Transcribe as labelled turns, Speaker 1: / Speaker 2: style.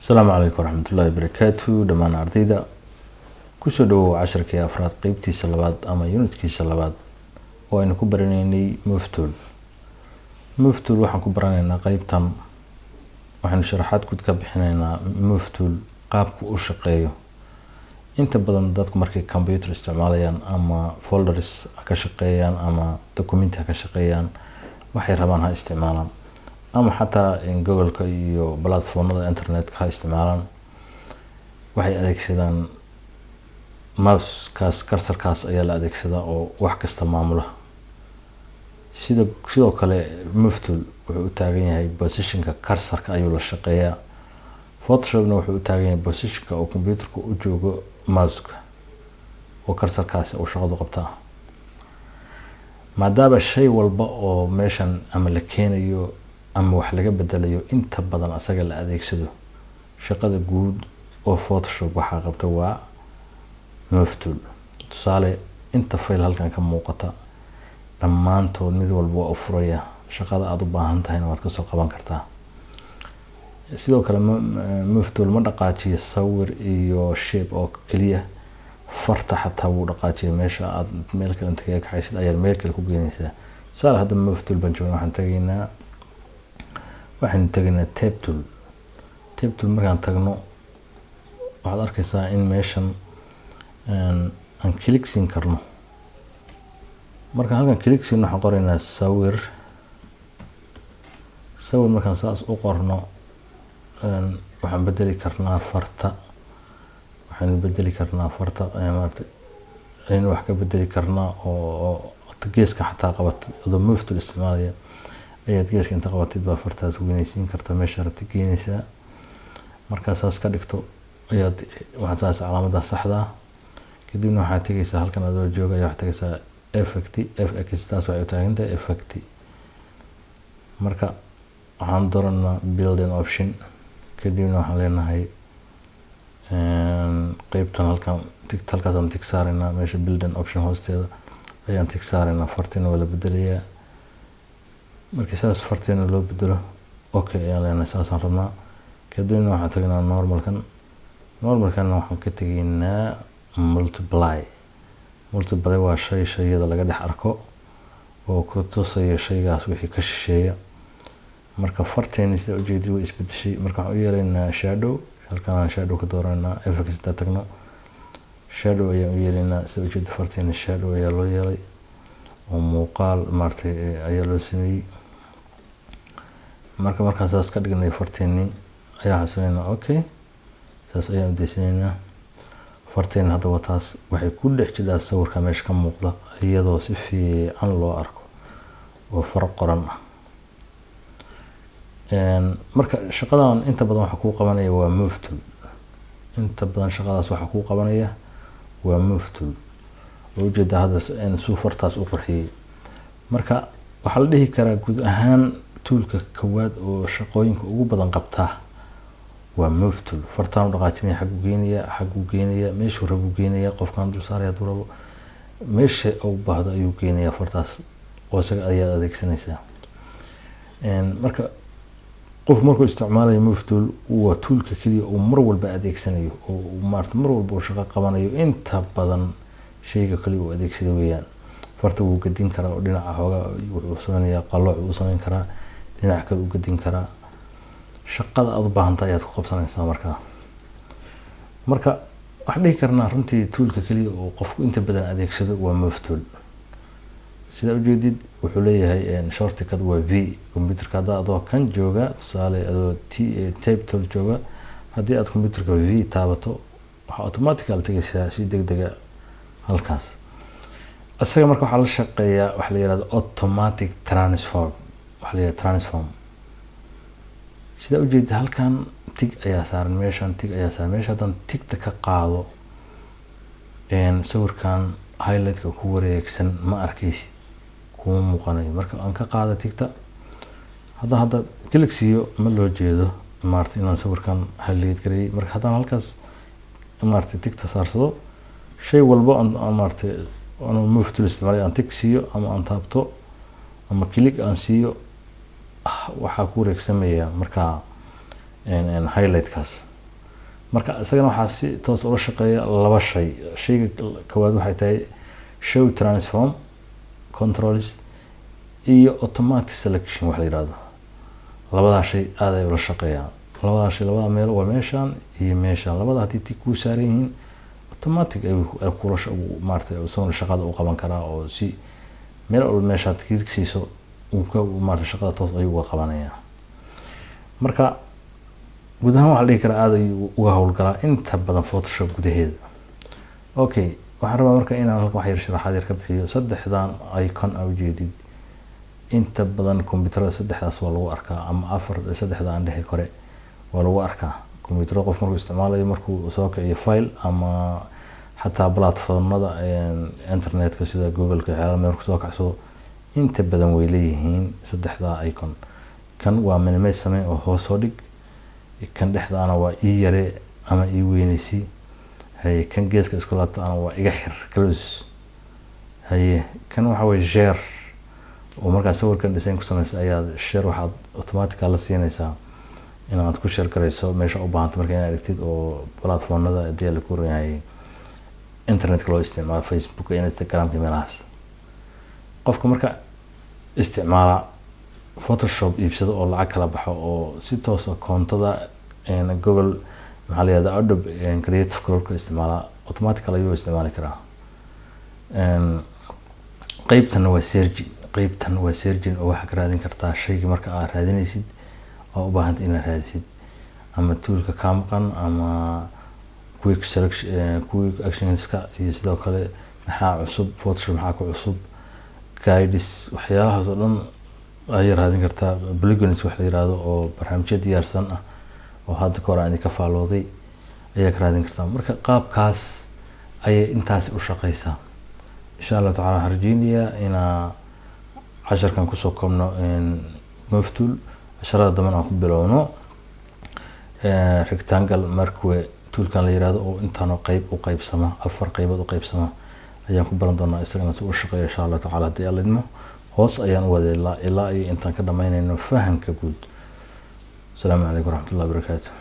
Speaker 1: السلام عليكم ورحمة الله وبركاته. دمان ardayda kusoo dhawow casharkii afraad qaybtiisa labaad ama unitkiisa labaad oo aynu ku baranaynay move tool waxaan ku baranaynaa qaybtan waxaanu sharaxaad guud ka bixinaynaa move tool qaabku u shaqeeyo. inta badan dadku markay computer isticmaalayaan ama folders ka shaqeeyaan ama document ka shaqeeyaan waxay rabaan ha isticmaalaan ama xataa in Google-ka iyo platformada internet-ka ha isticmaalaan waxay adeegsadaan mouse-kaas cursor-kaas ayaa la adeegsadaa oo wax kasta maamula. sidoo kale move tool wuxuu u taagan yahay position-ka cursor-ka ayuu la shaqeeyaa. Photoshop-na wuxuu u taagan yahay position-ka oo computer-ku u joogo mouse-ka oo cursor-kaas uu shaqadu qabtaa. maadaama shay walba oo meeshan ama la keenayo ama wax laga bedelayo inta badan asaga la adeegsado shaqada guud oo Photoshop waxa qabta waa move tool. tusaale inta file halkan ka muuqata dhammaantood mid walba waa u furaya shaqada aad u baahan tahay waad ka soo qaban kartaa. sidoo kale move tool ma dhaqaajiyo sawir iyo shape oo kaliya farta xataa wuu dhaqaajiyo meesha aad meel kale inta ka kaxaysid ayaad meel kale ku geynaysaa. tusaale hadda move tool baan joognaa waxaan tagaynaa tab tool markaan tagno waxaad arkaysaa in meeshan aan click siin karno. markaan halkan click siin waxaan qoraynaa sawir markaan saas u qorno waxaan bedeli karnaa farta maartay in wax ka bedeli karnaa oo geeska xataa qabato adoo move tool isticmaalaya ayaad geeska inta qabatid baa fartaas weynaysiin kartaa meesha rabtid geynaysaa. markaa saas ka dhigto ayaad waxaad saas calaamadda saxda kadibna waxaad tagaysaa halkan adoo jooga ayaa waxaad tagaysaa fx taas waxay u taagan tahay effect. marka waxaan dooranaa build-in option kadibna waxaan leenahay qaybtan halkaasaan tig saaraynaa meesha build-in option hoosteeda ayaan tig saaraynaa fartina waa la bedelayaa. markii saas fartina loo bedelo okay ayaan leenahay saasaan rabnaa. kadibna waxaan tagnaa normalkan waxaan ka tegaynaa multiply waa shayada laga dhex arko oo ku tusaya shaygaas wixii ka shisheeya. marka farteeni sida ujeedid way isbedeshay. marka waxaan u yeelaynaa shadow halkan aan shadow ka dooranaa fx ta tagno shadow ayaan u yeelaynaa sida ujeedid farteeni shadow ayaa loo yeelay oo muuqaal maartay ayaa loo sameeyay. markaan saas ka dhignay farteeni ayaa xasaneynaa okay saas ayaan u deysanaynaa. farteeni hadda wataas waxay ku dhex jirtaa sawirka meesha ka muuqda iyadoo si fiican loo arko oo far qoran ah. marka shaqadan inta badan waxa ku qabanaya waa move tool. oo ujeeda hadda in suu fartaas u qurxiyay. marka waxa la dhihi karaa guud ahaan toolka koowaad oo shaqooyinka ugu badan qabta waa move tool. fartaan u dhaqaajinaya xaggu geenaya meeshuu rabo geenaya qofkan dul saaraya dul rabo meesha uu baahdo ayuu geenaya fartaas oo isaga ayaa adeegsanaysaa. marka qof markuu isticmaalayo move tool waa toolka kaliya oo mar walba adeegsanayo oo maarta mar walba uu shaqo qabanayo inta badan shayga kaliya uu adeegsado weeyaan. farta wuu gadin karaa oo dhinaca xooga wuxuu sameeyaa qalooc uu sameyn karaa dhinaca kale uu gadin karaa shaqada aad u baahan tahay ayaad ku qabsanaysaa. marka waxaan dhihi karnaa runtii toolka kaliya oo qofku inta badan adeegsado waa move tool. sida ujeedid wuxuu leeyahay shortcut waa v. computerka hadda adoo kan jooga tusaale adoo tab tool jooga haddii aad computerka v taabato waxa automatically tagaysaa si degdega halkaas. asaga marka waxaa la shaqeeyaa waxa la yiraahdo automatic transform. sida ujeedid halkan tig ayaa saaran meeshan haddaan tigta ka qaado sawirkan highlight-ka ku wareegsan ma arkaysid kuma muuqanayo. marka aan ka qaado tigta hadda click siiyo ma loo jeedo maartay inaan sawirkan highlight gareeyay. marka haddaan halkaas maartay tigta saarsado shay walba aan maartay aan move tool isticmaalay aan tig siiyo ama aan taabto ama click aan siiyo waxa ku wareegsamaya marka highlight kaas marka isagana waxaa si toos ula shaqeeya laba shay. Shayga koowaad waxay tahay show transform controls iyo automatic selection wax la yiraahdo. Labada shay aad ay ula shaqeeyaan. Labada shay labada meel waa meeshan iyo meeshan. Labada hadii tii ku saaran yihiin automatic ay ku maartay soo shaqada u qaban karaa oo si meel walba meesha tirkiiso uu ka maartay shaqada toos ay uga qabanayaan. Marka gudaha waxa la dhihi karaa aad ay uga hawlgalaa inta badan Photoshop gudaheeda. Okay, waxaan rabaa marka inaan halka wax yar sharaxaad yar ka bixiyo saddexdan icon oo jeedid inta badan kombiyuutarada saddexdaas waa lagu arkaa ama afar saddexda aan dhexe kore waa lagu arkaa. Kombiyuutar qof markuu isticmaalayo markuu soo kiciyo file ama xataa platformada internetka sida Google-ka xeelad markuu soo kacsado inta badan way leeyihiin saddexda icon. Kan waa minimize samee oo hoos soo dhig, kan dhexdaana waa ii yare ama ii weynaysi, hay kan geeska isku laabtaana waa iga xir close, hay kan waxa way share oo marka sawirkan design ku sameeyay ayaa share waxaad automatic la siinaysaa inaad ku share karayso meesha u baahan marka inaad aragtid oo platformada hadii la ku reeyay internetka loo isticmaalo Facebook iyo Instagram meelahaas. Qofka marka isticmaala Photoshop iibsado oo lacag kala baxo oo si toos ah koontada Google maxaa la yiraahdaa Adobe Creative Cloud isticmaala automatically ayuu isticmaali karaa. qaybtan waa searching oo waxa ka raadin kartaa shayga marka aad raadinaysid oo u baahan inaad raadisid ama toolka ka maqan ama quick selection quick actionska iyo sidoo kale maxaa cusub Photoshop maxaa ku cusub guides waxyaalahaas oo dhan ay raadin kartaa. Plugins wax la yiraahdo oo barnaamijyo diyaarsan ah oo hadda ka hor aan ka faalooday ayaa ka raadin kartaa. Marka qaabkaas ayay intaas u shaqeysaa. Insha Allah ta'ala harjiiniya ina casharkan ku soo koobno Move Tool casharada daman aan ku bilowno rectangle markwe toolkan la yiraahdo oo intaan qayb u qaybsama afar qaybood u qaybsama ayaan ku baran doonaa isagana si uu shaqeeyo insha Allah ta'ala hadii alla idmo hoos ayaan wadeelaa ilaa ay intaan ka dhamaynayno fahanka guud. Assalamu alaykum warahmatullahi wabarakatuh.